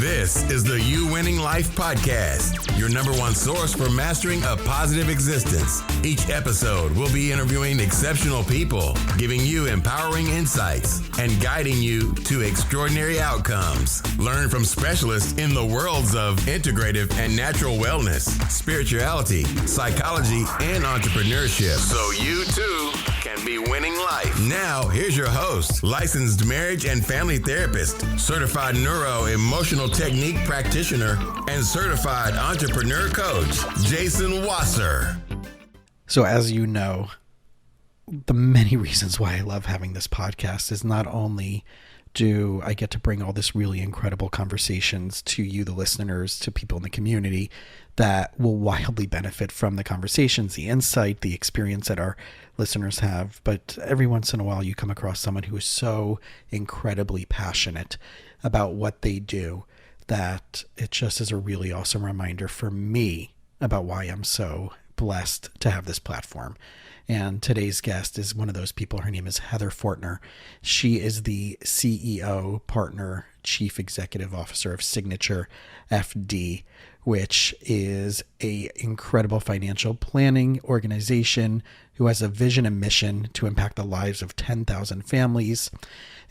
This is the You Winning Life Podcast, your number one source for mastering a positive existence. Each episode will be interviewing exceptional people, giving you empowering insights, and guiding you to extraordinary outcomes. Learn from specialists in the worlds of integrative and natural wellness, spirituality, psychology, and entrepreneurship, so you too can be winning life. Now, here's your host, licensed marriage and family therapist, certified neuro-emotional technique practitioner, and certified entrepreneur coach, Jason Wasser. So as you know, the many reasons why I love having this podcast is not only do I get to bring all this really incredible conversations to you, the listeners, to people in the community that will wildly benefit from the conversations, the insight, the experience that our listeners have. But every once in a while, you come across someone who is so incredibly passionate about what they do that it just is a really awesome reminder for me about why I'm so blessed to have this platform. And today's guest is one of those people. Her name is Heather Fortner. She is the CEO, partner, chief executive officer of SignatureFD, which is an incredible financial planning organization who has a vision and mission to impact the lives of 10,000 families.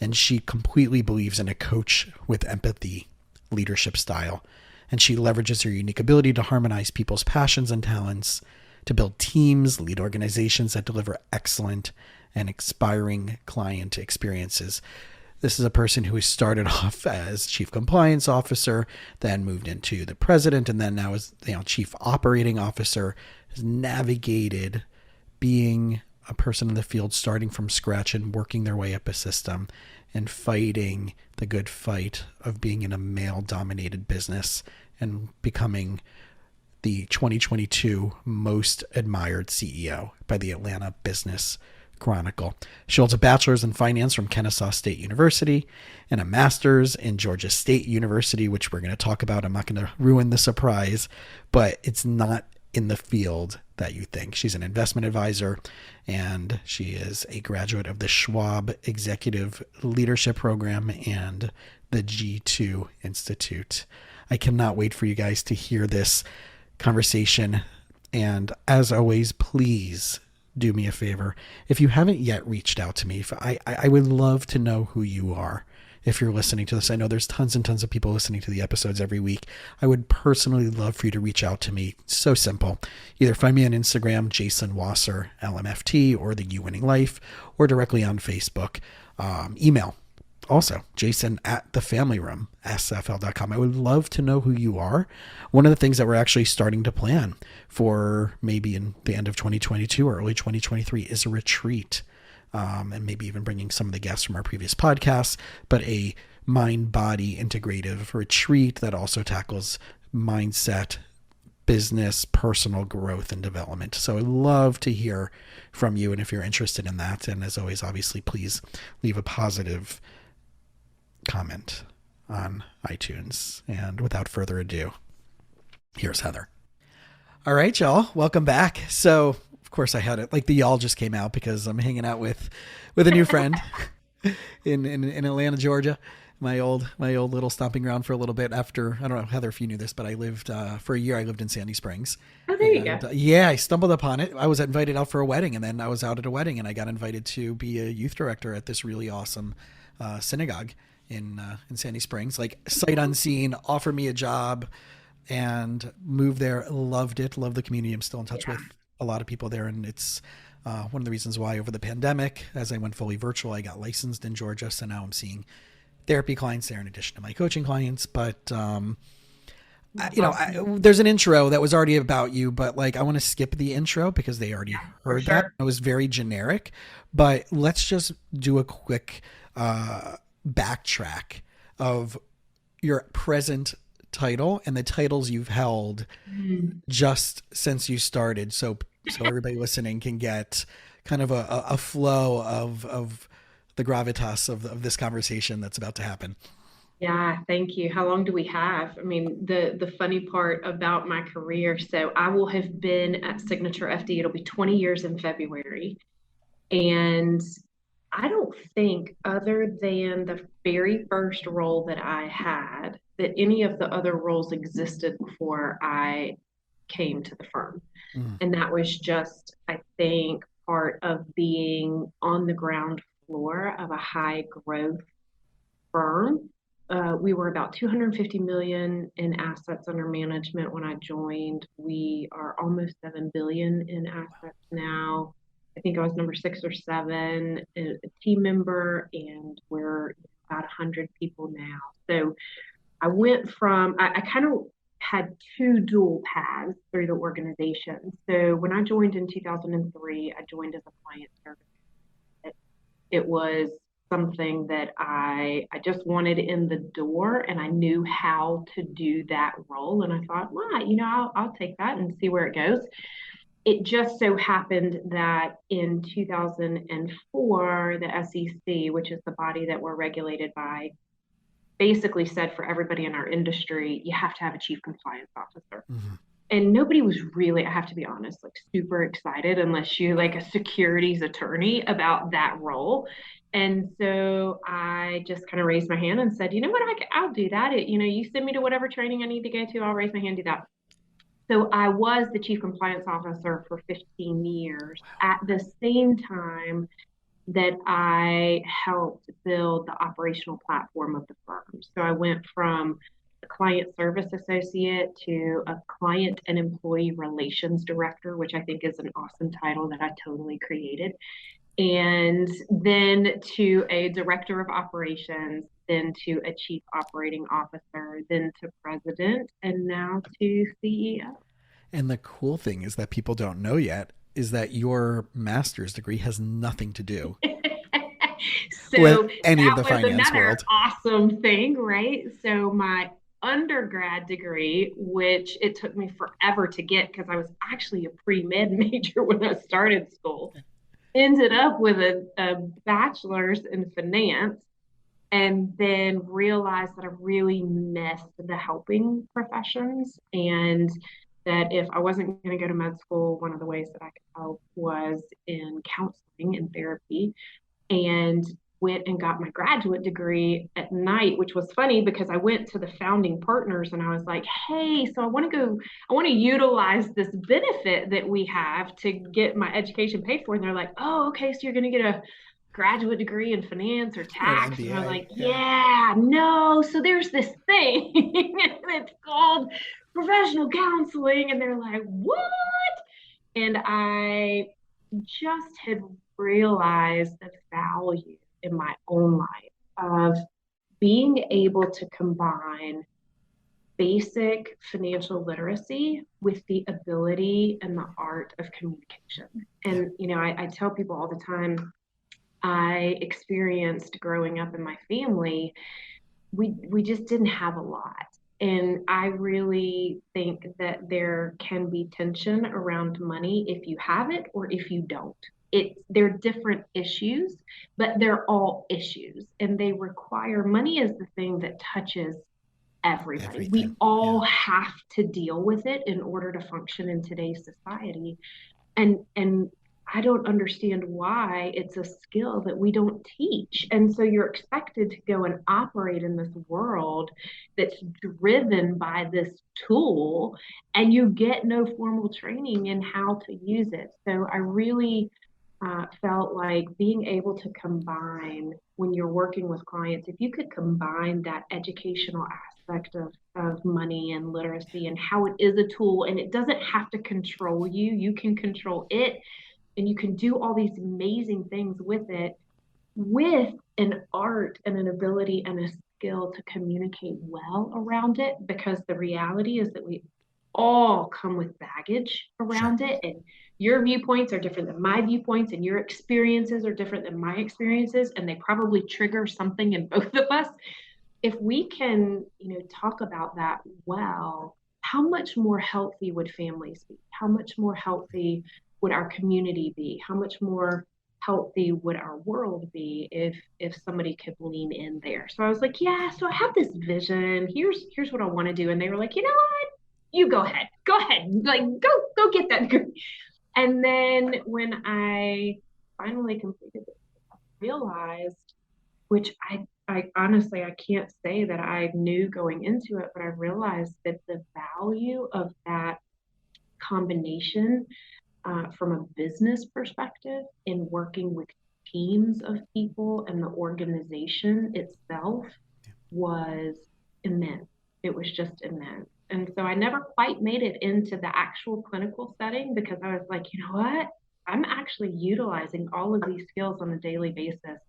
And she completely believes in a coach with empathy leadership style. And she leverages her unique ability to harmonize people's passions and talents to build teams, lead organizations that deliver excellent and inspiring client experiences. This is a person who started off as chief compliance officer, then moved into the president, and then now is chief operating officer, has navigated being a person in the field, starting from scratch and working their way up a system and fighting the good fight of being in a male-dominated business and becoming the 2022 most admired CEO by the Atlanta Business Chronicle. She holds a bachelor's in finance from Kennesaw State University and a master's in Georgia State University, which we're going to talk about. I'm not going to ruin the surprise, but it's not in the field that you think. She's an investment advisor, and she is a graduate of the Schwab Executive Leadership Program and the G2 Institute. I cannot wait for you guys to hear this conversation. And as always, please do me a favor. If you haven't yet reached out to me, I would love to know who you are. If you're listening to this, I know there's tons and tons of people listening to the episodes every week. I would personally love for you to reach out to me. So simple. Either find me on Instagram, Jason Wasser, LMFT, or the You Winning Life, or directly on Facebook. Email. Also, jason@thefamilyroom.sfl.com. I would love to know who you are. One of the things that we're actually starting to plan for maybe in the end of 2022 or early 2023 is a retreat. And maybe even bringing some of the guests from our previous podcasts, but a mind-body integrative retreat that also tackles mindset, business, personal growth, and development. So I'd love to hear from you. And if you're interested in that, and as always, obviously, please leave a positive comment on iTunes. And without further ado, here's Heather. All right, y'all, welcome back. So of course I had it, like the y'all just came out because I'm hanging out with a new friend in Atlanta, Georgia, my old little stomping ground for a little bit after, I don't know, Heather, if you knew this, but I lived for a year, I lived in Sandy Springs. Oh, there you go. Yeah, I stumbled upon it. I was invited out for a wedding, and then I was out at a wedding and I got invited to be a youth director at this really awesome synagogue in Sandy Springs, like sight unseen, offered me a job and moved there. Loved it. Loved the community. I'm still in touch with a lot of people there. And it's one of the reasons why over the pandemic, as I went fully virtual, I got licensed in Georgia. So now I'm seeing therapy clients there in addition to my coaching clients. But, there's an intro that was already about you, but like, I want to skip the intro because they already heard that. It was very generic, but let's just do a quick backtrack of your present title and the titles you've held just since you started. So everybody listening can get kind of a flow of the gravitas of this conversation that's about to happen. Yeah, thank you. How long do we have? I mean, the funny part about my career, so I will have been at SignatureFD. It'll be 20 years in February. And I don't think, other than the very first role that I had, that any of the other roles existed before I came to the firm. And that was just, I think, part of being on the ground floor of a high growth firm. We were about 250 million in assets under management when I joined. We are almost 7 billion in assets now. I think I was number 6 or 7, a team member, and we're about 100 people now. So I went from, I kind of had 2 dual paths through the organization. So when I joined in 2003, I joined as a client service. It was something that I just wanted in the door, and I knew how to do that role. And I thought, well, I'll take that and see where it goes. It just so happened that in 2004, the SEC, which is the body that we're regulated by, basically said for everybody in our industry, you have to have a chief compliance officer. And nobody was really, I have to be honest, like super excited unless you're like a securities attorney about that role. And so I just kind of raised my hand and said, you know what, I'll do that. You send me to whatever training I need to go to, I'll raise my hand, do that. So I was the chief compliance officer for 15 years at the same time that I helped build the operational platform of the firm. So I went from a client service associate to a client and employee relations director, which I think is an awesome title that I totally created. And then to a director of operations, then to a chief operating officer, then to president, and now to CEO. And the cool thing is that people don't know yet is that your master's degree has nothing to do with any of the finance world. Awesome thing, right? So my undergrad degree, which it took me forever to get because I was actually a pre-med major when I started school, ended up with a bachelor's in finance, and then realized that I really missed the helping professions, and that if I wasn't going to go to med school, one of the ways that I could help was in counseling and therapy, and went and got my graduate degree at night, which was funny because I went to the founding partners and I was like, hey, so I want to utilize this benefit that we have to get my education paid for. And they're like, oh, okay, so you're going to get a graduate degree in finance or tax. And I'm like, yeah, no. So there's this thing it's called professional counseling. And they're like, what? And I just had realized the value in my own life of being able to combine basic financial literacy with the ability and the art of communication. And, I tell people all the time, I experienced growing up in my family, we just didn't have a lot. And I really think that there can be tension around money if you have it or if you don't. They're different issues, but they're all issues, and they require, money is the thing that touches everybody. We all have to deal with it in order to function in today's society. And I don't understand why it's a skill that we don't teach. And so you're expected to go and operate in this world that's driven by this tool, and you get no formal training in how to use it. So I really felt like being able to combine, when you're working with clients, if you could combine that educational aspect of money and literacy and how it is a tool, and it doesn't have to control you, you can control it, and you can do all these amazing things with it, with an art and an ability and a skill to communicate well around it, because the reality is that we all come with baggage around it, and your viewpoints are different than my viewpoints, and your experiences are different than my experiences, and they probably trigger something in both of us. If we can, talk about that well, how much more healthy would families be? How much more healthy would our community be? How much more healthy would our world be if somebody could lean in there? So I was like, yeah, so I have this vision. Here's what I want to do. And they were like, you know what? You go ahead. Like, go get that degree. And then when I finally completed it, I realized, which I honestly, I can't say that I knew going into it, but I realized that the value of that combination from a business perspective in working with teams of people and the organization itself was immense. It was just immense. And so I never quite made it into the actual clinical setting because I was like, you know what? I'm actually utilizing all of these skills on a daily basis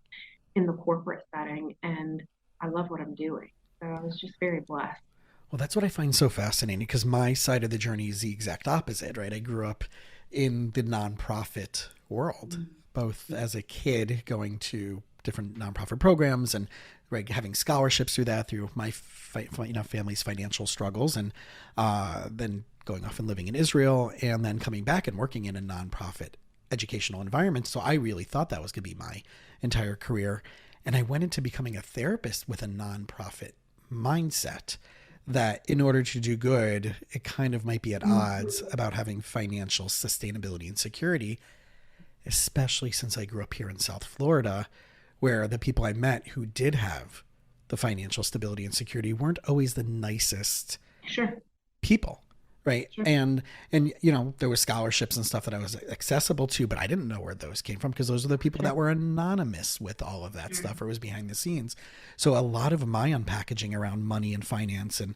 in the corporate setting, and I love what I'm doing. So I was just very blessed. Well, that's what I find so fascinating because my side of the journey is the exact opposite, right? I grew up in the nonprofit world, both as a kid going to different nonprofit programs and right, having scholarships through that, through my family's financial struggles, and then going off and living in Israel, and then coming back and working in a nonprofit educational environment. So I really thought that was going to be my entire career. And I went into becoming a therapist with a nonprofit mindset that in order to do good, it kind of might be at odds about having financial sustainability and security, especially since I grew up here in South Florida, where the people I met who did have the financial stability and security weren't always the nicest people. Right. Sure. And, you know, there were scholarships and stuff that I was accessible to, but I didn't know where those came from because those are the people that were anonymous with all of that stuff or was behind the scenes. So a lot of my unpackaging around money and finance and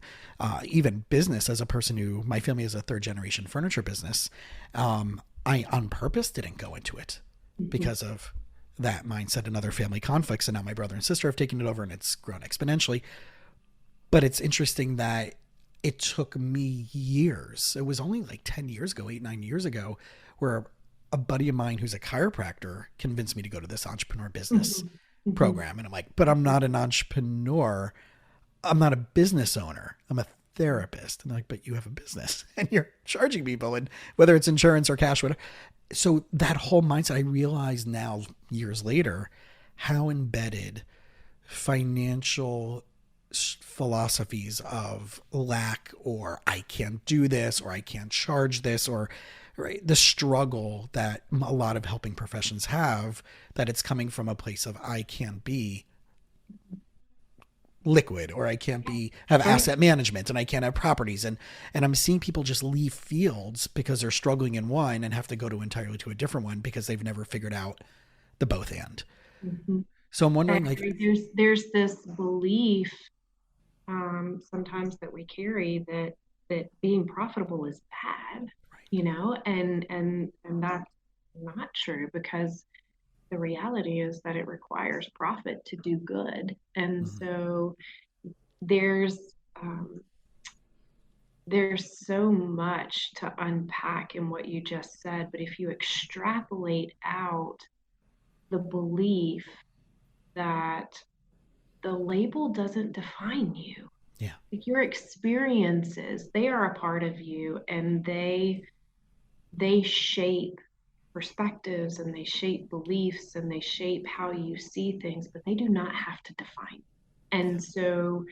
even business as a person who, my family is a third generation furniture business. I on purpose didn't go into it because of that mindset and other family conflicts. And now my brother and sister have taken it over and it's grown exponentially. But it's interesting that it took me years. It was only like 10 years ago, 8-9 years ago, where a buddy of mine who's a chiropractor convinced me to go to this entrepreneur business program. And I'm like, but I'm not an entrepreneur. I'm not a business owner. I'm a therapist. And they're like, but you have a business and you're charging people, and whether it's insurance or cash, whatever. So that whole mindset, I realize now years later, how embedded financial philosophies of lack, or I can't do this, or I can't charge this, or right, the struggle that a lot of helping professions have, that it's coming from a place of I can't be liquid, or I can't have asset management, and I can't have properties, and I'm seeing people just leave fields because they're struggling in one and have to go to entirely to a different one because they've never figured out the both and. So I'm wondering, like, there's this belief sometimes that we carry that being profitable is bad, you know, and that's not true, because the reality is that it requires profit to do good. And so there's so much to unpack in what you just said, but if you extrapolate out the belief that the label doesn't define you. Yeah. Like your experiences, they are a part of you, and they shape perspectives, and they shape beliefs, and they shape how you see things, but they do not have to define. And so,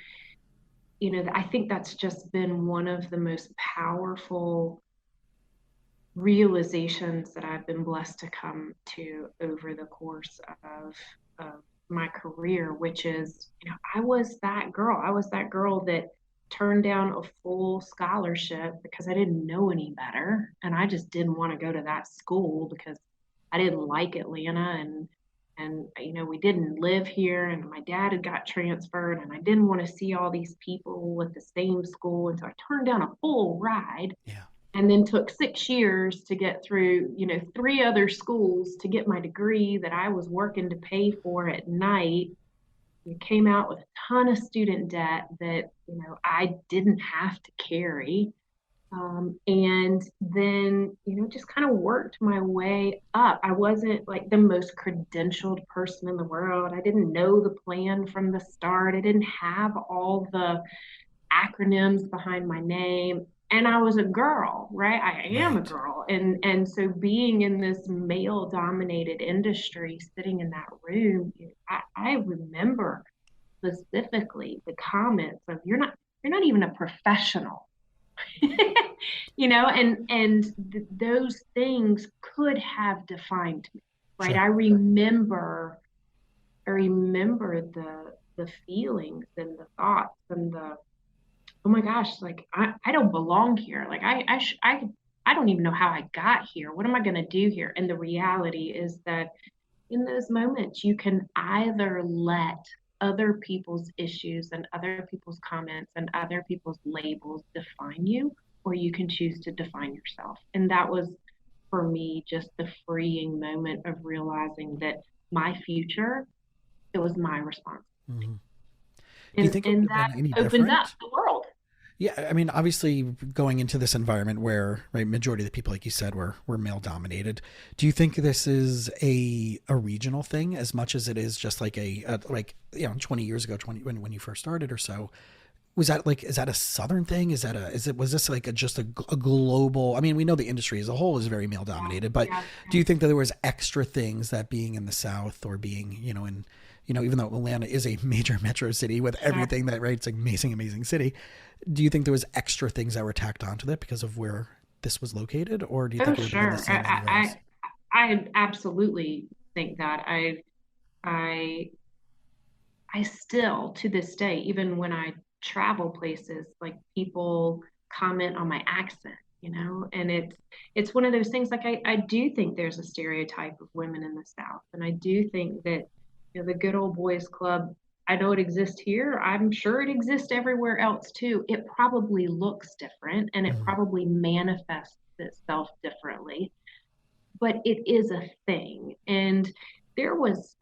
you know, I think that's just been one of the most powerful realizations that I've been blessed to come to over the course of my career, which is, you know, I was that girl that turned down a full scholarship because I didn't know any better, and I just didn't want to go to that school because I didn't like Atlanta, and you know, we didn't live here, and my dad had got transferred, and I didn't want to see all these people at the same school, and so I turned down a full ride. And then took 6 years to get through, you know, 3 other schools to get my degree that I was working to pay for at night. We came out with a ton of student debt that, you know, I didn't have to carry. And then, you know, just kind of worked my way up. I wasn't like the most credentialed person in the world. I didn't know the plan from the start. I didn't have all the acronyms behind my name. And I was a girl, right? I am a girl. And so being in this male dominated industry, sitting in that room, I remember specifically the comments of, you're not even a professional, you know, and those things could have defined me, right? Sure. I remember the feelings and the thoughts and the, oh my gosh, like I don't belong here. Like I don't even know how I got here. What am I going to do here? And the reality is that in those moments, you can either let other people's issues and other people's comments and other people's labels define you, or you can choose to define yourself. And that was for me just the freeing moment of realizing that my future, it was my responsibility. Mm-hmm. Do you And think it would have that been any opened up different? the world. Yeah, I mean, obviously, going into this environment where, right, majority of the people, like you said, were male dominated. Do you think this is a regional thing as much as it is just like like 20 years ago, when you first started or so? Was that like, is that a Southern thing? Was this like just a global? I mean, we know the industry as a whole is very male dominated, but Yeah. do you think that there was extra things that being in the South or being, in, even though Atlanta is a major metro city with everything that, right, it's an amazing, amazing city. Do you think there was extra things that were tacked onto that because of where this was located, or do you Oh, think it would have been the sure. same anywhere else? I absolutely think that. I I still, to this day, even when I travel places, like people comment on my accent, and it's one of those things. Like I do think there's a stereotype of women in the South, and I do think that the good old boys club. I know it exists here. I'm sure it exists everywhere else too. It probably looks different, and it Mhm. probably manifests itself differently, but it is a thing. And there was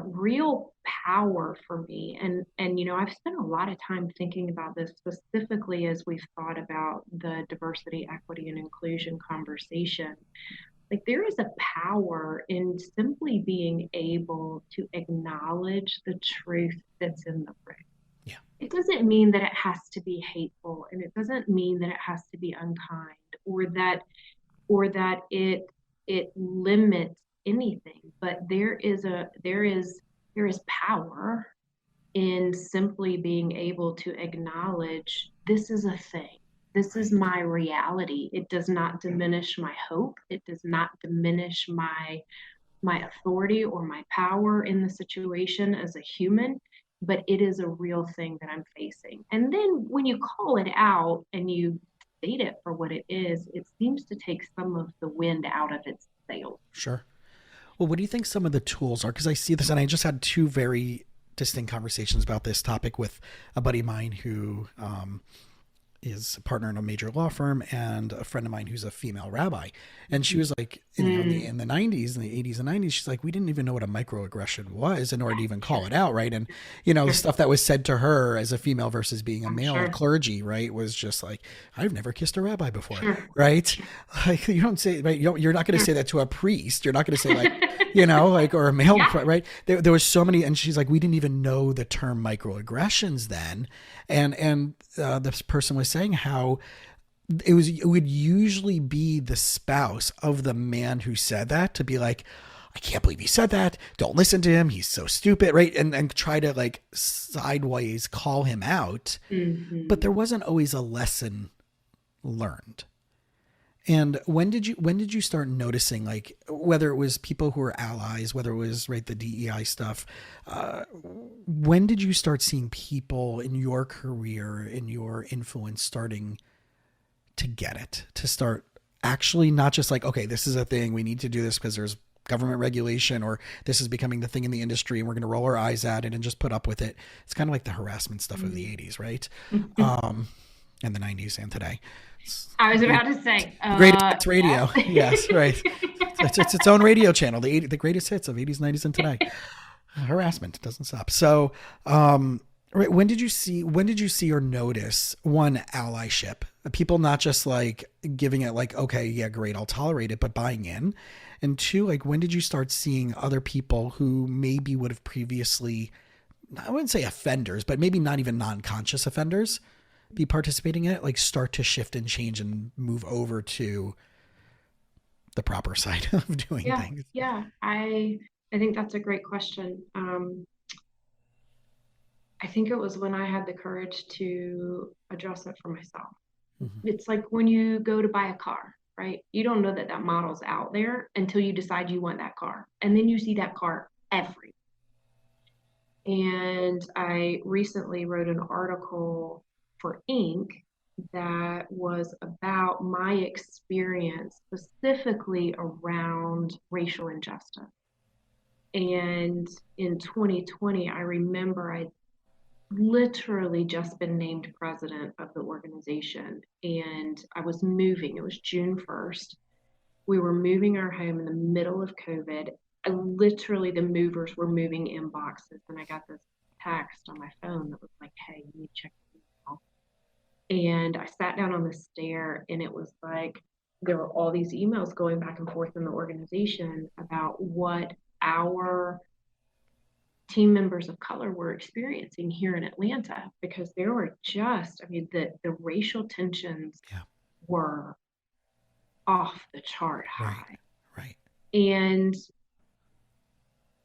real power for me. And I've spent a lot of time thinking about this specifically as we've thought about the diversity, equity, and inclusion conversation. Like there is a power in simply being able to acknowledge the truth that's in the room. Yeah. It doesn't mean that it has to be hateful, and it doesn't mean that it has to be unkind, or that it limits anything. But there is power in simply being able to acknowledge this is a thing. This is Right. my reality. It does not diminish my hope. It does not diminish my authority or my power in the situation as a human, but it is a real thing that I'm facing. And then when you call it out and you state it for what it is, it seems to take some of the wind out of its sails. Sure. Well, what do you think some of the tools are? Because I see this, and I just had two very distinct conversations about this topic with a buddy of mine who is a partner in a major law firm, and a friend of mine who's a female rabbi. And she was like, in the 90s, in the 80s and 90s, she's like, we didn't even know what a microaggression was in order to even call it out, right? And, the stuff that was said to her as a female versus being a male Sure. clergy, right, was just like, I've never kissed a rabbi before, Sure. right? Like, you don't say, right, you're not going to say that to a priest. You're not going to say like, or a male, Yeah. right? There was so many, and she's like, we didn't even know the term microaggressions then. And this person was saying how it would usually be the spouse of the man who said that to be like, I can't believe he said that. Don't listen to him. He's so stupid, right? And try to like sideways call him out. But there wasn't always a lesson learned. And when did you start noticing, like, whether it was people who were allies, whether it was, right, the DEI stuff, when did you start seeing people in your career, in your influence, starting to get it, to start actually not just like, okay, this is a thing, we need to do this because there's government regulation, or this is becoming the thing in the industry and we're going to roll our eyes at it and just put up with it. It's kind of like the harassment stuff of the 80s, right? And the 90s and today. I was about to say, Greatest hits radio. yeah. Yes, right. It's its own radio channel. The greatest hits of 80s, 90s, and today. Harassment doesn't stop. So, right, when did you see or notice, one, allyship? People not just like giving it like, okay, yeah, great, I'll tolerate it, but buying in. And two, like, when did you start seeing other people who maybe would have previously, I wouldn't say offenders, but maybe not even non-conscious offenders, be participating in it, like start to shift and change and move over to the proper side of doing things? Yeah. I think that's a great question. I think it was when I had the courage to address it for myself. Mm-hmm. It's like when you go to buy a car, right? You don't know that that model's out there until you decide you want that car. And then you see that car everywhere. And I recently wrote an article for Inc. that was about my experience specifically around racial injustice. And in 2020, I remember I literally just been named president of the organization, and I was moving. It was June 1st. We were moving our home in the middle of COVID. Literally, the movers were moving inboxes, and I got this text on my phone that was like, "Hey, you need to check your email." And I sat down on the stair, and it was like there were all these emails going back and forth in the organization about what our team members of color were experiencing here in Atlanta, because there were just, I mean, the racial tensions were off the chart high. Right. And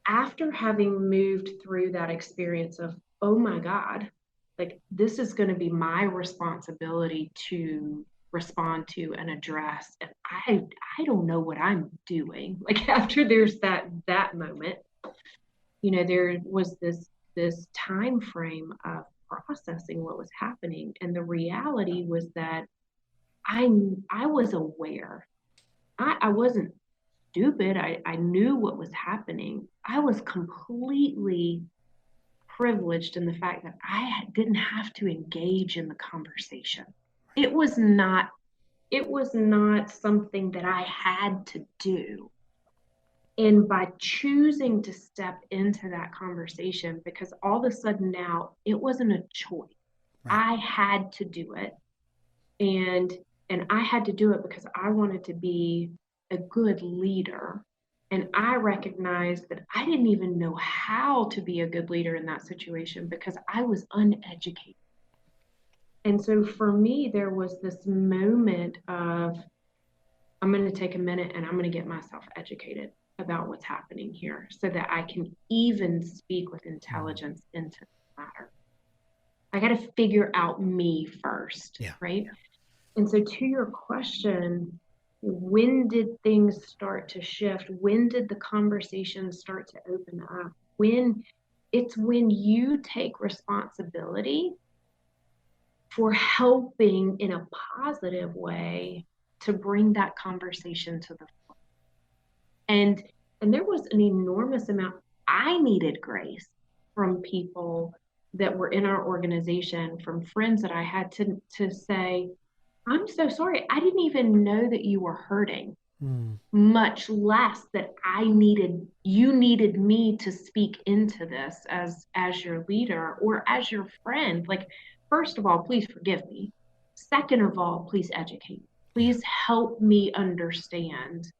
after having moved through that experience of, oh my God, like this is going to be my responsibility to respond to and address, and I don't know what I'm doing. Like after there's that moment, you know, there was this time frame of processing what was happening, and the reality was that I was aware. I wasn't stupid. I knew what was happening. I was completely privileged in the fact that I didn't have to engage in the conversation. It was not something that I had to do. And by choosing to step into that conversation, because all of a sudden now it wasn't a choice. Right. I had to do it. And I had to do it because I wanted to be a good leader. And I recognized that I didn't even know how to be a good leader in that situation because I was uneducated. And so for me, there was this moment of, I'm going to take a minute and I'm going to get myself educated about what's happening here so that I can even speak with intelligence into the matter. I got to figure out me first, right? And so to your question, when did things start to shift? When did the conversation start to open up? When you take responsibility for helping in a positive way to bring that conversation to the floor. And there was an enormous amount. I needed grace from people that were in our organization, from friends that I had to say, I'm so sorry. I didn't even know that you were hurting, much less that you needed me to speak into this as your leader or as your friend. Like, first of all, please forgive me. Second of all, please educate me. Please help me understand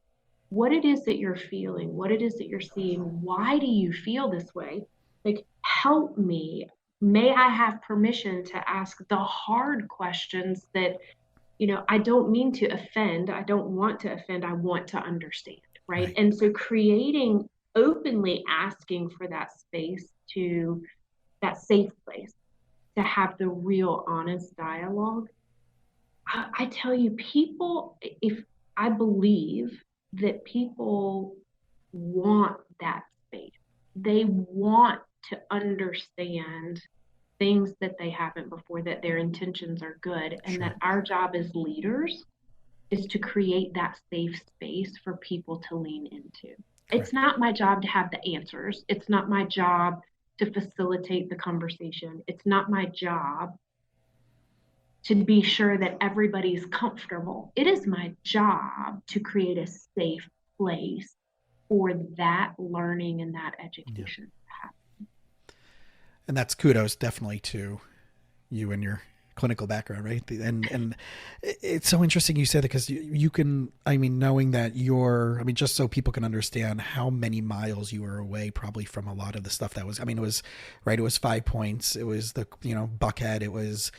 what it is that you're feeling, what it is that you're seeing. Why do you feel this way? Like, help me. May I have permission to ask the hard questions that, I don't mean to offend. I don't want to offend. I want to understand, right? And so openly asking for that space, that safe place to have the real honest dialogue. I tell you, I believe that people want that space. They want to understand things that they haven't before, that their intentions are good, and that our job as leaders is to create that safe space for people to lean into. It's not my job to have the answers. It's not my job to facilitate the conversation. It's not my job to be sure that everybody's comfortable. It is my job to create a safe place for that learning and that education to happen. And that's kudos definitely to you and your clinical background, right? And it's so interesting you said that, because you can, knowing that just so people can understand how many miles you were away probably from a lot of the stuff that was, it was 5 Points. It was the, Buckhead. It was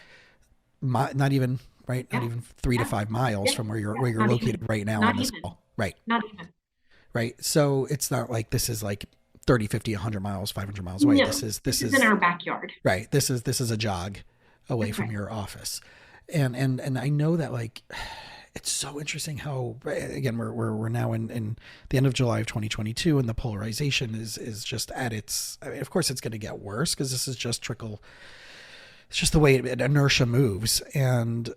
not even 3 to 5 miles from where you're located even, right now on this call. Right. Not even. Right. So it's not like this is like 30, 50, 100 miles, 500 miles away. No, this is in our backyard. Right. This is a jog away from your office. And I know that it's so interesting how, again, we're now in the end of July of 2022, and the polarization is just at its, I mean, of course it's going to get worse because this is just it's just the way inertia moves. And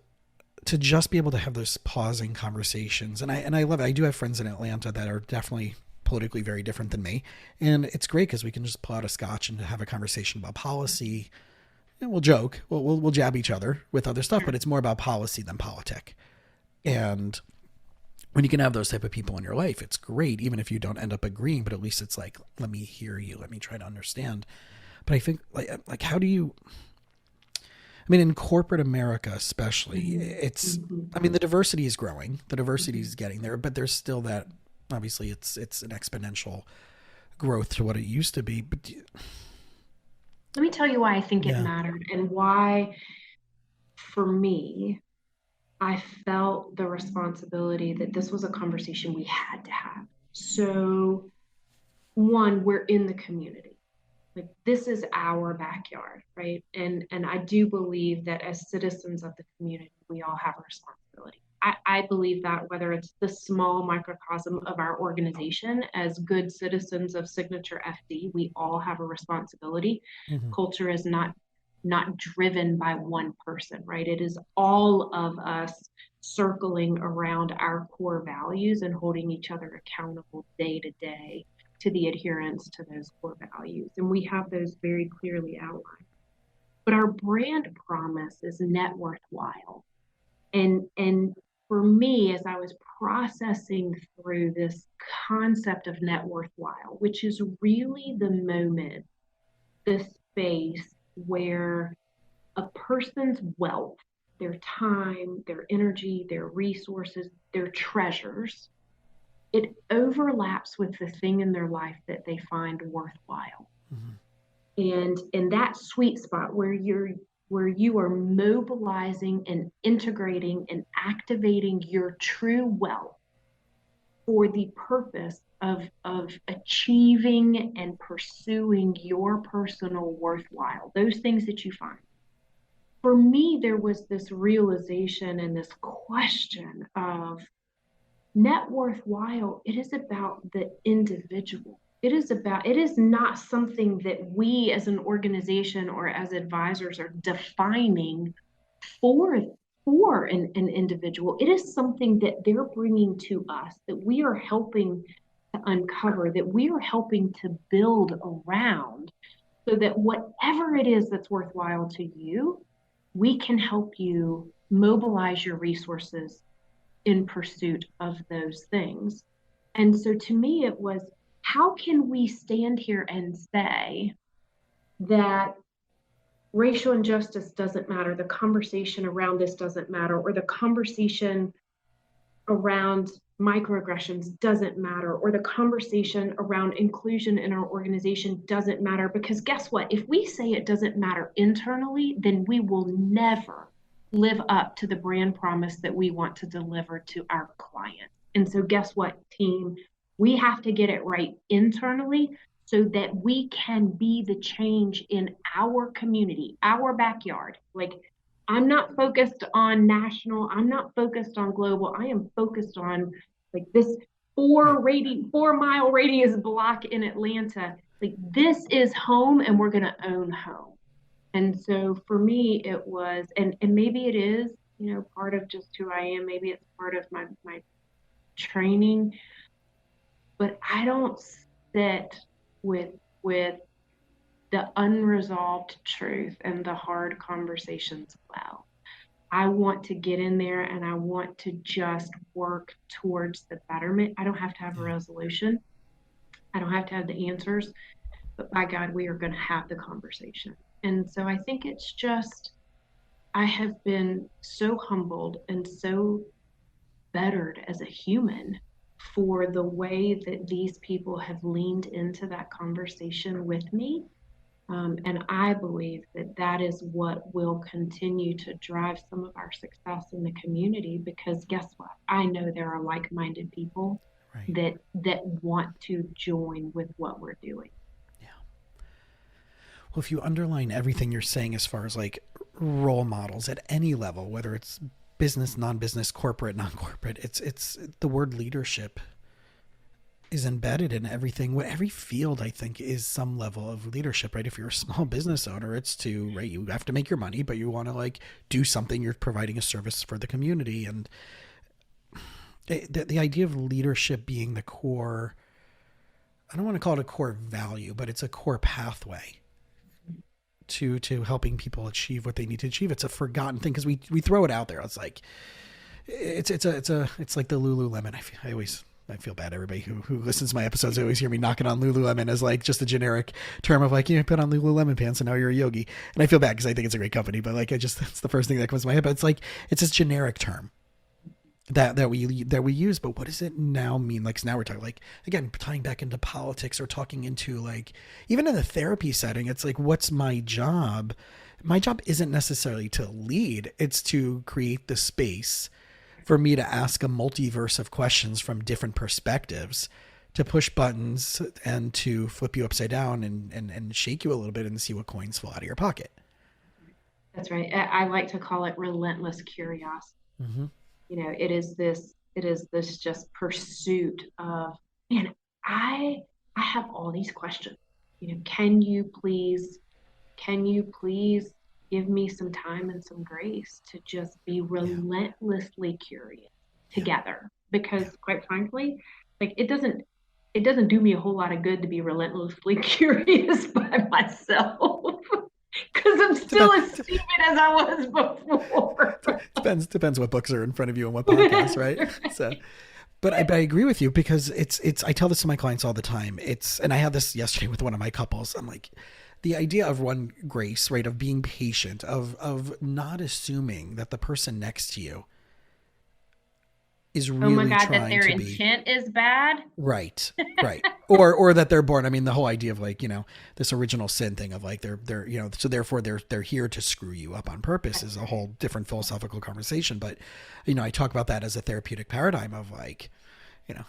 to just be able to have those pausing conversations. And I love it. I do have friends in Atlanta that are definitely politically very different than me. And it's great because we can just pull out a scotch and have a conversation about policy. And we'll joke, we'll jab each other with other stuff, but it's more about policy than politic. And when you can have those type of people in your life, it's great, even if you don't end up agreeing, but at least it's like, let me hear you. Let me try to understand. But I think like how do you, I mean, in corporate America, especially, it's, I mean, the diversity is growing, the diversity is getting there, but there's still that, obviously it's an exponential growth to what it used to be. But let me tell you why I think it mattered and why, for me, I felt the responsibility that this was a conversation we had to have. So, one, we're in the community. Like, this is our backyard, right? And I do believe that as citizens of the community, we all have a responsibility. I believe that whether it's the small microcosm of our organization, as good citizens of SignatureFD, we all have a responsibility. Culture is not driven by one person, right? It is all of us circling around our core values and holding each other accountable day to day to the adherence to those core values. And we have those very clearly outlined. But our brand promise is net worthwhile. And for me, as I was processing through this concept of net worthwhile, which is really the moment, the space where a person's wealth, their time, their energy, their resources, their treasures, it overlaps with the thing in their life that they find worthwhile. And in that sweet spot where you are mobilizing and integrating and activating your true wealth for the purpose of achieving and pursuing your personal worthwhile, those things that you find. For me, there was this realization and this question of net worthwhile. It is about the individual. It is not something that we as an organization or as advisors are defining for an individual. It is something that they're bringing to us, that we are helping to uncover, that we are helping to build around, so that whatever it is that's worthwhile to you, we can help you mobilize your resources in pursuit of those things. And so to me, it was, how can we stand here and say that racial injustice doesn't matter, the conversation around this doesn't matter, or the conversation around microaggressions doesn't matter, or the conversation around inclusion in our organization doesn't matter? Because guess what? If we say it doesn't matter internally, then we will never live up to the brand promise that we want to deliver to our clients. And so guess what, team? We have to get it right internally so that we can be the change in our community, our backyard. Like, I'm not focused on national, I'm not focused on global, I am focused on like this 4-mile radius block in Atlanta. Like, this is home and we're gonna own home. And so for me, it was, and maybe it is, part of just who I am, maybe it's part of my training, but I don't sit with the unresolved truth and the hard conversations well. I want to get in there and I want to just work towards the betterment. I don't have to have a resolution. I don't have to have the answers, but by God, we are going to have the conversation. And so I think it's just, I have been so humbled and so bettered as a human for the way that these people have leaned into that conversation with me. And I believe that that is what will continue to drive some of our success in the community, because guess what? I know there are like-minded people that want to join with what we're doing. Yeah. Well, if you underline everything you're saying as far as like role models at any level, whether it's business, non-business, corporate, non-corporate. It's the word leadership is embedded in everything. Every field, I think, is some level of leadership, right? If you're a small business owner, it's to, right, you have to make your money, but you want to like do something. You're providing a service for the community. And the idea of leadership being the core, I don't want to call it a core value, but it's a core pathway to helping people achieve what they need to achieve. It's a forgotten thing because we throw it out there. It's like, it's like the Lululemon. I feel bad. Everybody who listens to my episodes, they always hear me knocking on Lululemon as like just a generic term of like, you put on Lululemon pants and now you're a yogi. And I feel bad because I think it's a great company, but like, it's the first thing that comes to my head. But it's like, it's this generic term that we use. But what does it now mean? Like, 'cause now we're talking like, again, tying back into politics or talking into like, even in the therapy setting, it's like, what's my job? My job isn't necessarily to lead. It's to create the space for me to ask a multiverse of questions from different perspectives, to push buttons and to flip you upside down and shake you a little bit and see what coins fall out of your pocket. That's right. I like to call it relentless curiosity. Mm-hmm. It is this just pursuit of, man, I have all these questions. Can you please give me some time and some grace to just be relentlessly curious together? Because quite frankly, like it doesn't do me a whole lot of good to be relentlessly curious by myself. Because I'm still as stupid as I was before. Depends what books are in front of you and what podcasts, right? So, but I agree with you because it's I tell this to my clients all the time. And I had this yesterday with one of my couples. I'm like, the idea of one grace, right? Of being patient, of not assuming that the person next to you is really, oh my God, that their intent is bad. Right. or that they're born. I mean, the whole idea of like, this original sin thing of like, they're, so therefore they're here to screw you up on purpose is a whole different philosophical conversation. But, I talk about that as a therapeutic paradigm of like,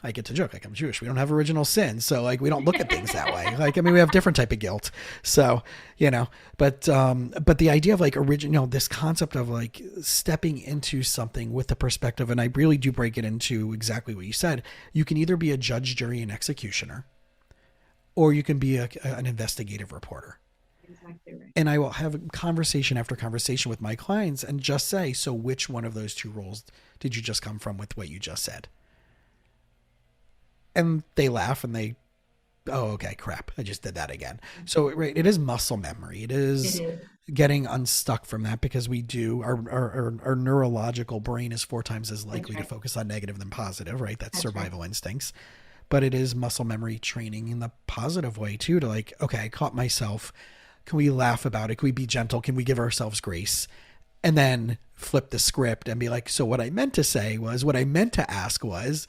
I get to joke, like I'm Jewish. We don't have original sin. So like, we don't look at things that way. Like, I mean, we have different type of guilt. So, but the idea of like this concept of like stepping into something with the perspective, and I really do break it into exactly what you said. You can either be a judge, jury, and executioner, or you can be an investigative reporter. Exactly right. And I will have conversation after conversation with my clients and just say, so which one of those two roles did you just come from with what you just said? And they laugh and they, oh, okay, crap, I just did that again. So right, it is muscle memory. It is getting unstuck from that because we do, our neurological brain is 4 times as likely to focus on negative than positive, right? That's survival instincts. But it is muscle memory training in the positive way too, to like, okay, I caught myself. Can we laugh about it? Can we be gentle? Can we give ourselves grace? And then flip the script and be like, so what I meant to say was, what I meant to ask was,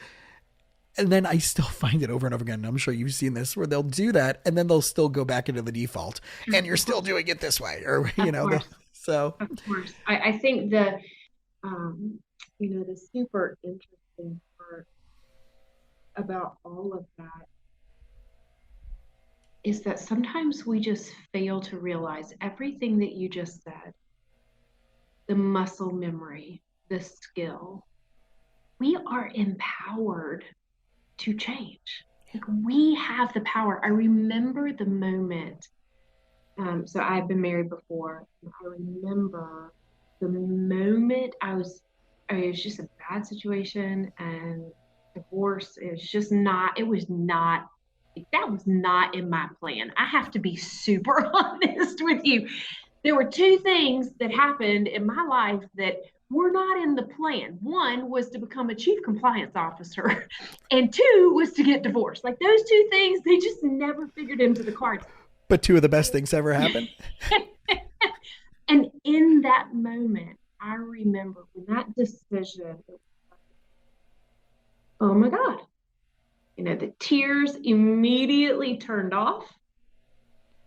and then I still find it over and over again. And I'm sure you've seen this where they'll do that and then they'll still go back into the default and you're still doing it this way, or, so. Of course. I think the super interesting part about all of that is that sometimes we just fail to realize everything that you just said, the muscle memory, the skill, we are empowered to change. Like we have the power. I remember the moment. So I've been married before. I remember the moment it was just a bad situation and divorce that was not in my plan. I have to be super honest with you. There were 2 things that happened in my life that were not in the plan. 1 was to become a chief compliance officer, and 2 was to get divorced. Like those 2 things, they just never figured into the cards. But 2 of the best things ever happened. And in that moment, I remember when that decision, oh my God, the tears immediately turned off.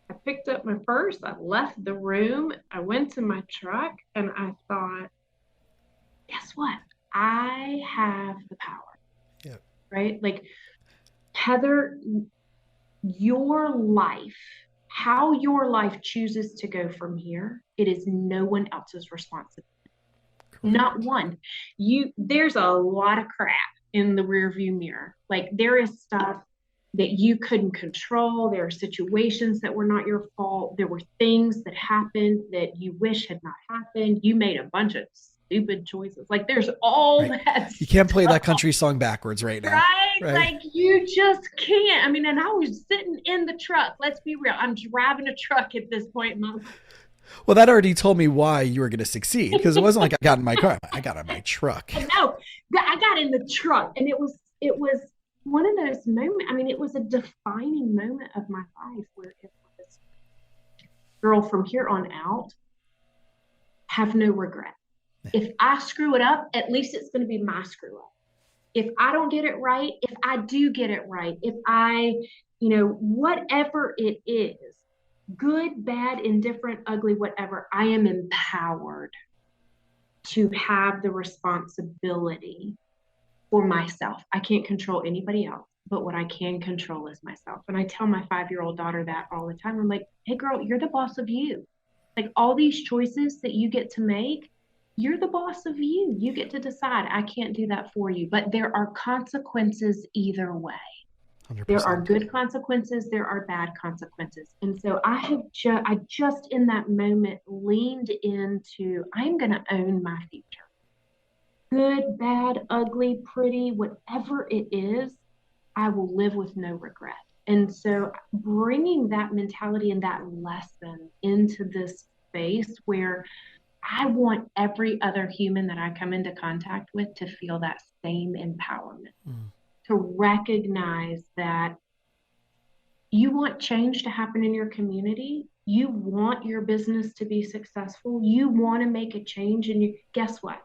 I picked up my purse, I left the room, I went to my truck, and I thought, guess what? I have the power. Yeah. Right? Like, Heather, your life, how your life chooses to go from here, it is no one else's responsibility. Not one. There's a lot of crap in the rearview mirror. Like there is stuff that you couldn't control. There are situations that were not your fault. There were things that happened that you wish had not happened. You made a bunch of stupid choices. Like there's all that. You can't play that country song backwards right now. Right? Like you just can't. I mean, and I was sitting in the truck. Let's be real. I'm driving a truck at this point in my life. Well, that already told me why you were going to succeed, because it wasn't like I got in my car. I got in my truck. No, I got in the truck, and it was one of those moments. I mean, it was a defining moment of my life where it was, girl, from here on out, have no regret. If I screw it up, at least it's going to be my screw up. If I don't get it right, if I do get it right, if I, whatever it is, good, bad, indifferent, ugly, whatever, I am empowered to have the responsibility for myself. I can't control anybody else, but what I can control is myself. And I tell my 5-year-old daughter that all the time. I'm like, hey girl, you're the boss of you. Like all these choices that you get to make, you're the boss of you. You get to decide. I can't do that for you, but there are consequences either way. 100%. There are good consequences. There are bad consequences. And so I just in that moment leaned into, I'm going to own my future. Good, bad, ugly, pretty, whatever it is, I will live with no regret. And so bringing that mentality and that lesson into this space where I want every other human that I come into contact with to feel that same empowerment. To recognize that you want change to happen in your community. You want your business to be successful. You want to make a change, and guess what?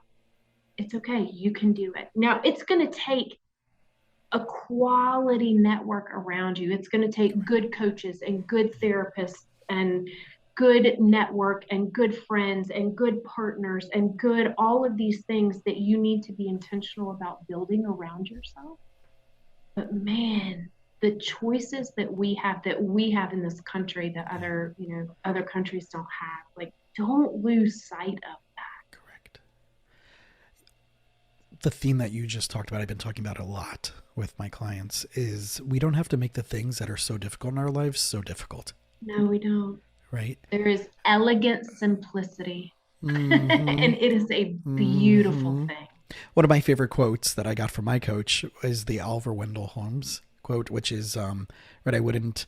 It's okay. You can do it. Now, it's going to take a quality network around you. It's going to take good coaches and good therapists and good network and good friends and good partners and good all of these things that you need to be intentional about building around yourself. But man, the choices that we have in this country that other countries don't have, like, don't lose sight of that. Correct. The theme that you just talked about, I've been talking about a lot with my clients, is we don't have to make the things that are so difficult in our lives so difficult. No, we don't. Right? There is elegant simplicity. And it is a beautiful thing. One of my favorite quotes that I got from my coach is the Oliver Wendell Holmes quote, which is, it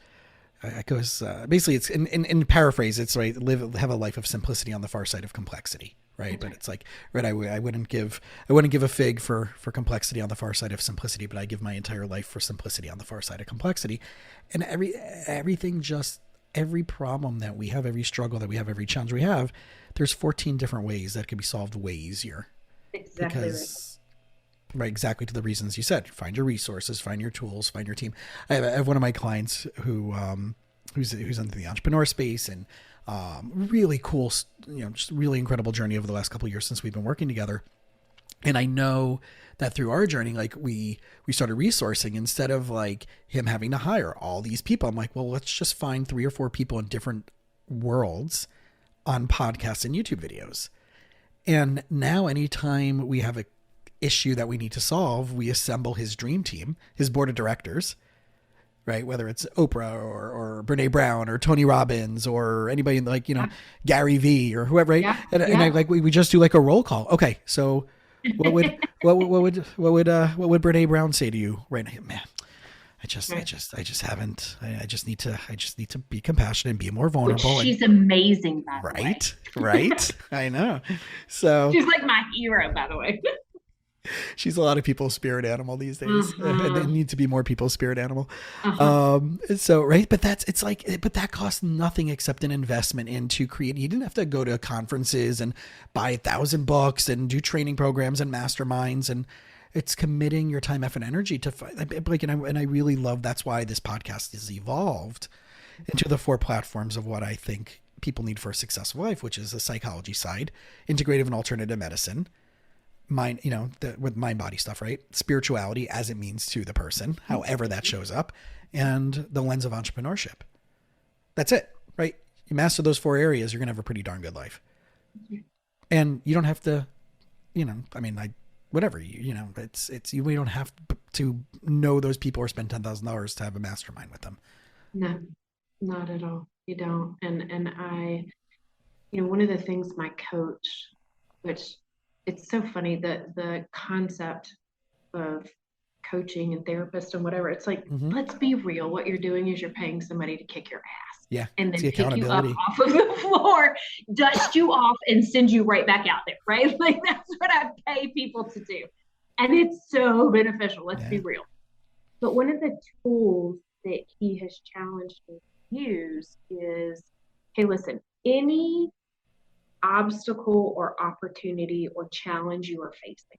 goes, basically it's in paraphrase, it's right. Have a life of simplicity on the far side of complexity. Right. But it's like, right. I wouldn't give a fig for complexity on the far side of simplicity, but I give my entire life for simplicity on the far side of complexity. And every problem that we have, every struggle that we have, every challenge we have, there's 14 different ways that can be solved way easier. Exactly. Because, right, exactly to the reasons you said. Find your resources, find your tools, find your team. I have one of my clients who's into the entrepreneur space, and really cool, just really incredible journey over the last couple of years since we've been working together. And I know that through our journey, like we started resourcing instead of like him having to hire all these people. I'm like, well, let's just find 3 or 4 people in different worlds on podcasts and YouTube videos. And now anytime we have an issue that we need to solve, we assemble his dream team, his board of directors, right? Whether it's Oprah or Brene Brown or Tony Robbins or anybody like, Gary Vee or whoever, right? Yeah. And I we just do like a roll call. Okay. So what would Brene Brown say to you right now? Man, I just need to be compassionate and be more vulnerable. She's amazing, by the way. Right. I know. So she's like my hero, by the way. She's a lot of people's spirit animal these days, and there need to be more people's spirit animal. So, right. But that costs nothing except an investment into creating. You didn't have to go to conferences and buy 1,000 books and do training programs and masterminds, and it's committing your time, effort, and energy to and I really love, that's why this podcast has evolved into the 4 platforms of what I think people need for a successful life, which is the psychology side, integrative and alternative medicine, mind, with mind body stuff, right? Spirituality as it means to the person, however that shows up, and the lens of entrepreneurship. That's it, right? You master those 4 areas, you're going to have a pretty darn good life. And you don't have to whatever, we don't have to know those people or spend $10,000 to have a mastermind with them. No, not at all. You don't. And I, one of the things my coach, which it's so funny that the concept of coaching and therapist and whatever, it's like, let's be real. What you're doing is you're paying somebody to kick your ass. Yeah. And then pick you up off of the floor, dust you off, and send you right back out there, right? Like that's what I pay people to do. And it's so beneficial. Let's be real. But one of the tools that he has challenged me to use is, hey, listen, any obstacle or opportunity or challenge you are facing,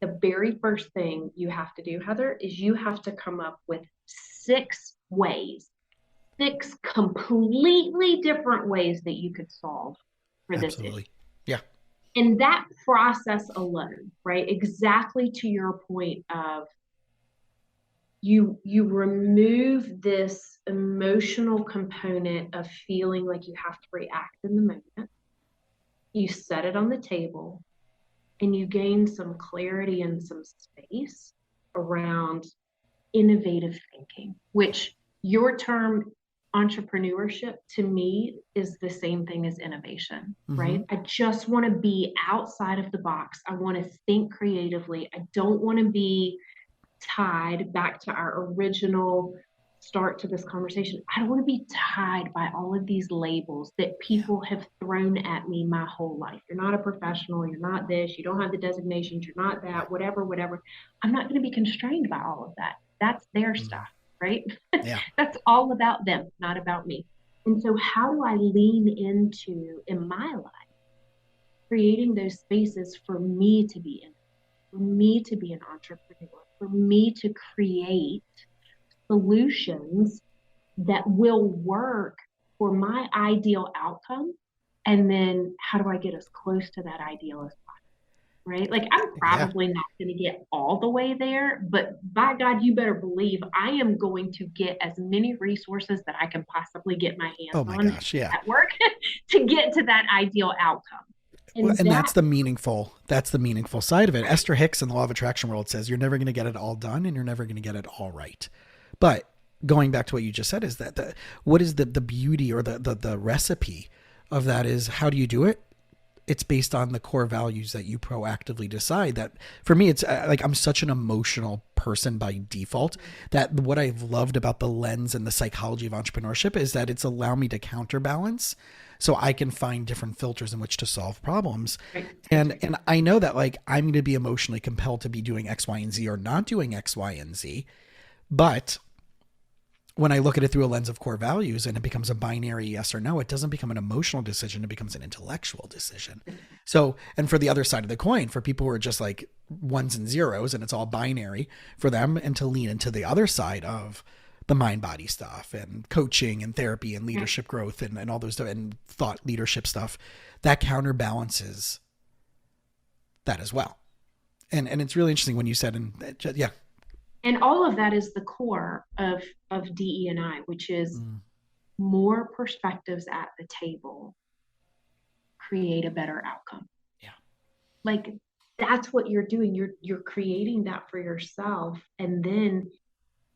the very first thing you have to do, Heather, is you have to come up with 6 completely different ways that you could solve for this issue. Yeah. And that process alone, right? Exactly to your point of you remove this emotional component of feeling like you have to react in the moment. You set it on the table and you gain some clarity and some space around innovative thinking, which your term entrepreneurship to me is the same thing as innovation, right? I just want to be outside of the box. I want to think creatively. I don't want to be tied back to our original start to this conversation. I don't want to be tied by all of these labels that people have thrown at me my whole life. You're not a professional. You're not this. You don't have the designations. You're not that, whatever. I'm not going to be constrained by all of that. That's their stuff, right? Yeah. That's all about them, not about me. And so how do I lean into, in my life, creating those spaces for me to be in, for me to be an entrepreneur, for me to create solutions that will work for my ideal outcome? And then how do I get as close to that ideal as possible, right? Like I'm probably not going to get all the way there, but by God, you better believe I am going to get as many resources that I can possibly get my hands on at work to get to that ideal outcome. And that's the meaningful side of it. Esther Hicks in the Law of Attraction world says you're never going to get it all done and you're never going to get it all right. But going back to what you just said is that what is the beauty or the recipe of that is how do you do it? It's based on the core values that you proactively decide. That for me, it's like I'm such an emotional person by default that what I've loved about the lens and the psychology of entrepreneurship is that it's allowed me to counterbalance so I can find different filters in which to solve problems. Right. And I know that like I'm going to be emotionally compelled to be doing X, Y, and Z or not doing X, Y, and Z. But when I look at it through a lens of core values and it becomes a binary yes or no, it doesn't become an emotional decision. It becomes an intellectual decision. So, and for the other side of the coin, for people who are just like ones and zeros and it's all binary for them, and to lean into the other side of the mind body stuff and coaching and therapy and leadership growth and all those stuff and thought leadership stuff, that counterbalances that as well. And it's really interesting when you said, and all of that is the core of DE&I, which is more perspectives at the table create a better outcome. Yeah. Like that's what you're doing. You're creating that for yourself. And then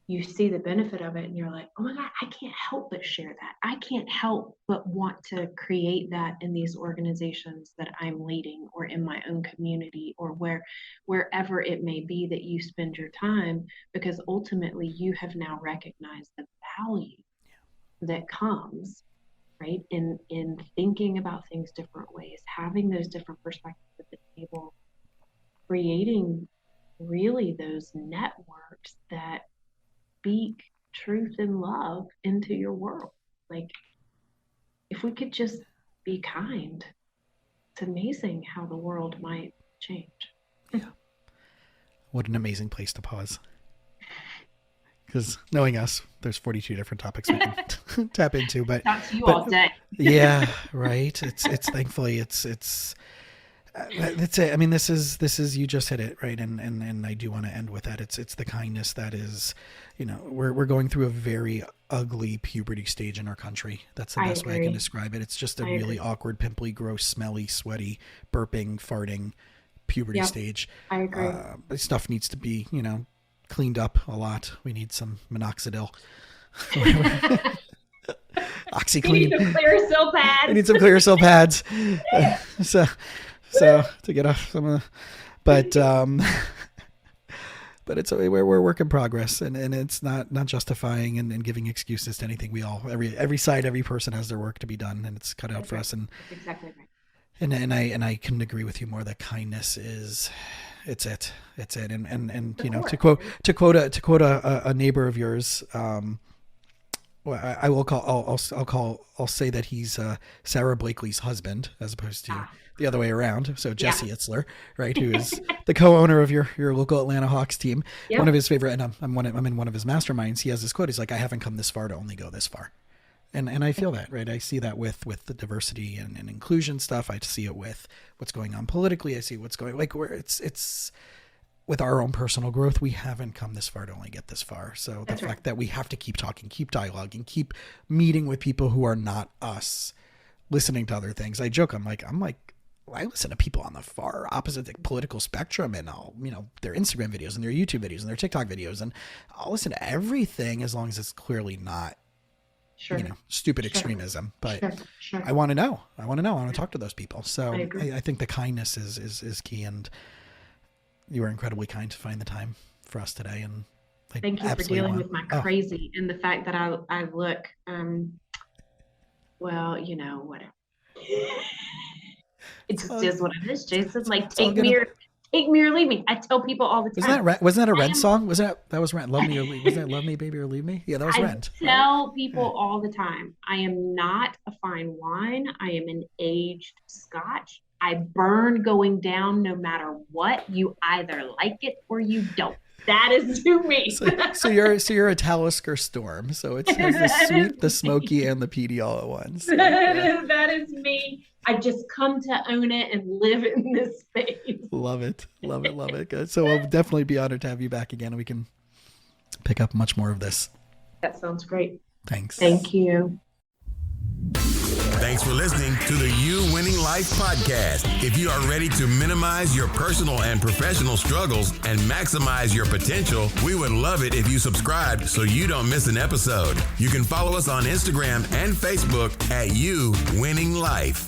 you see the benefit of it and you're like, oh my God, I can't help but share that. I can't help but want to create that in these organizations that I'm leading or in my own community or wherever it may be that you spend your time, because ultimately you have now recognized the value that comes, right, in thinking about things different ways, having those different perspectives at the table, creating really those networks that speak truth and love into your world. Like if we could just be kind, it's amazing how the world might change. Yeah. What an amazing place to pause. Because knowing us, there's 42 different topics we can tap into, but talk to you all day. Yeah, right. It's thankfully it's That's it. I mean, this is, you just hit it right. And I do want to end with that. It's the kindness that is, we're going through a very ugly puberty stage in our country. That's the best way I can describe it. It's just a really awkward, pimply, gross, smelly, sweaty, burping, farting puberty stage. I agree. Stuff needs to be, cleaned up a lot. We need some minoxidil. OxyClean. We need some Clearasil pads. We need some Clearasil pads. So to get off some of the, but it's we're a work in progress, and it's not justifying and giving excuses to anything. We all, every side, every person has their work to be done, and it's cut out for us. And that's exactly right. And I couldn't agree with you more that kindness is, it's it. And to quote a neighbor of yours, well, I'll say that he's Sarah Blakely's husband as opposed to the other way around. So Jesse Itzler, right, who is the co-owner of your local Atlanta Hawks team. Yep. One of his favorite, and I'm in one of his masterminds. He has this quote. He's like, "I haven't come this far to only go this far," and I feel that, right. I see that with the diversity and inclusion stuff. I see it with what's going on politically. I see what's going where it's. With our own personal growth, we haven't come this far to only get this far. So the fact that we have to keep talking, keep dialoguing, keep meeting with people who are not us, listening to other things. I joke, I'm like, I listen to people on the far opposite political spectrum, and I'll, their Instagram videos and their YouTube videos and their TikTok videos, and I'll listen to everything as long as it's clearly not, stupid extremism. But I want to know. I want to talk to those people. So I think the kindness is key, and you were incredibly kind to find the time for us today. And thank you for dealing with my crazy and the fact that I look, whatever. It just is what it is, Jason. Like, take me or leave me. I tell people all the time. Wasn't that a Rent song? That was Rent? Love me or leave? Was that Love Me, Baby, or Leave Me? Yeah, that was Rent. I tell people all the time, I am not a fine wine. I am an aged Scotch. I burn going down no matter what. You either like it or you don't. That is to me. So you're a Talisker Storm. So it's the sweet, the smoky, and the peaty all at once. That is me. I just come to own it and live in this space. Love it. Good. So we'll definitely be honored to have you back again, and we can pick up much more of this. That sounds great. Thanks. Thank you. Thanks for listening to the You Winning Life podcast. If you are ready to minimize your personal and professional struggles and maximize your potential, we would love it if you subscribe so you don't miss an episode. You can follow us on Instagram and Facebook at You Winning Life.